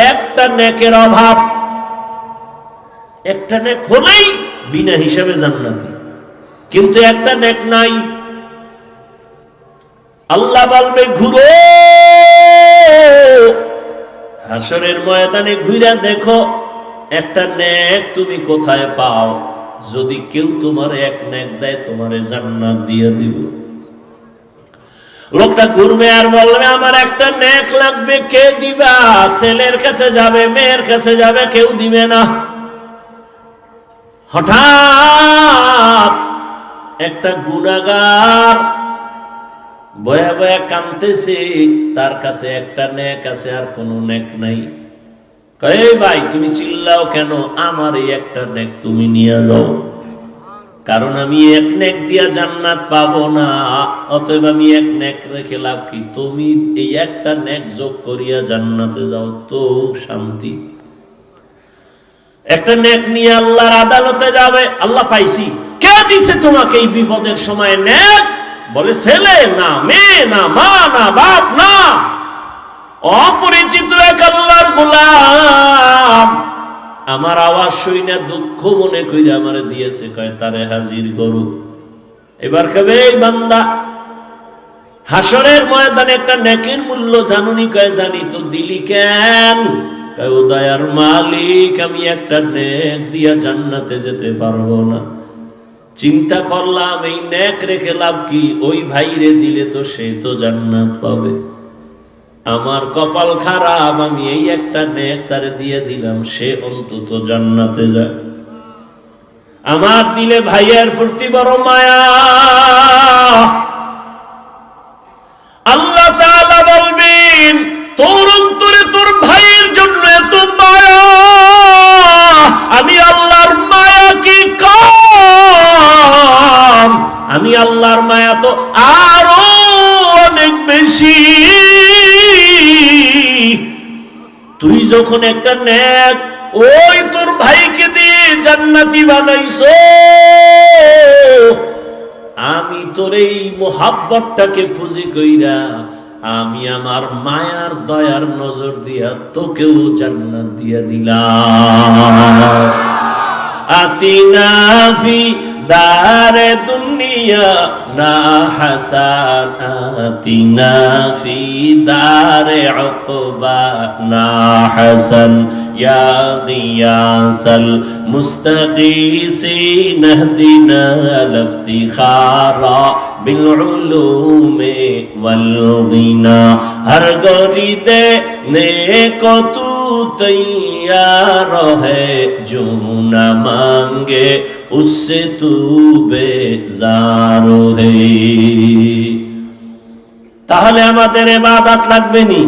একটা নেকের অভাব, একটা নেক হলেই বিনা হিসাবে জান্নাতি, কিন্তু একটা নেক নাই। আল্লাহ বলবে ঘুরো, হাসরের ময়দানে ঘুরে দেখো একটা নেক তুমি কোথায় পাও। যদি কেউ তোমার এক নেক দেয়, তোমারে জান্নাত দিয়ে দিব। লোকটা ঘুরবে আর বলবে আমার একটা নেক লাগবে, কে দিবা? ছেলের কাছে যাবে, মেয়ের কাছে যাবে, কেউ দিবে না। হঠাৎ একটা গুনাহগার বয়া বয়া কাঁদতেছে, তার কাছে একটা নেক আছে আর কোনো নেক নাই। কয় ভাই তুমি চিল্লাও কেন? আমার এই একটা নেক তুমি নিয়ে যাও, কারণ আমি এক নেক দিয়া জান্নাত পাবো না, অতএব আমি এক নেক রেখে লাভ কি? তুমি এই একটা নেক যোগ করিয়া জান্নাতে যাও, তো শান্তি। একটা নেক নিয়ে আল্লাহর আদালতে যাবে। আল্লাহ পাইছি, কে দিছে তোমাকে এই বিপদের সময় নেক? বলে ছেলে না, মেয়ে না, মা না, বাপ না, অপরিচিত এক আল্লাহর গোলাম আমার আওয়াজ শুনে দুঃখ মনে কইরা আমারে দিয়েছে, কয় তারে হাজির করো। এবার কবে এই বান্দা হাসরের ময়দানে একটা নেকের মূল্য জানুনি? কয় জানি। তো দিলি কেন? কয় ও দয়ার মালিক, আমি একটা নেক দিয়া জান্নাতে যেতে পারবো না। চিন্তা করলাম এই নেক রেখে লাভ কি? ওই ভাইরে দিলে তো সে তো জান্নাত পাবে। আমার কপাল খারাপ, আমি এই একটা নেক তারে দিয়ে দিলাম, সে অন্তত জান্নাতে যায়। আমার দিলে ভাইয়ের প্রতি বড় মায়া। আল্লাহ তাআলা বলবেন তোর অন্তরে তোর ভাইয়ের জন্য এত মায়া, আমি আল্লাহর মায়া কি কম? আমি আল্লাহর মায়া তো আরো অনেক বেশি। তুই যখন একটা নেক ওই তোর ভাইকে দিয়ে জান্নাতি বানাইছো, আমি তোর এই মোহাব্বতটাকে পুঁজি কইরা আমি আমার মায়ার দয়ার নজর দিয়া তোকেও জান্নাত দিয়া দিলাম। আতিনা ফি দারে দুনিয়া না হাসান, আতিনা ফি দারে উকবা না হাসান, ইয়া গিয়াসাল মুস্তাগীসিন ইহদিনা লিফতিখারা বিল উলুমি ওয়াল গিনা। হর গরিদে নেকো তু তৈয়ার है जो न मांगे उससे तू बेजार है। তাহলে আমাদের ইবাদত লাগবে নি?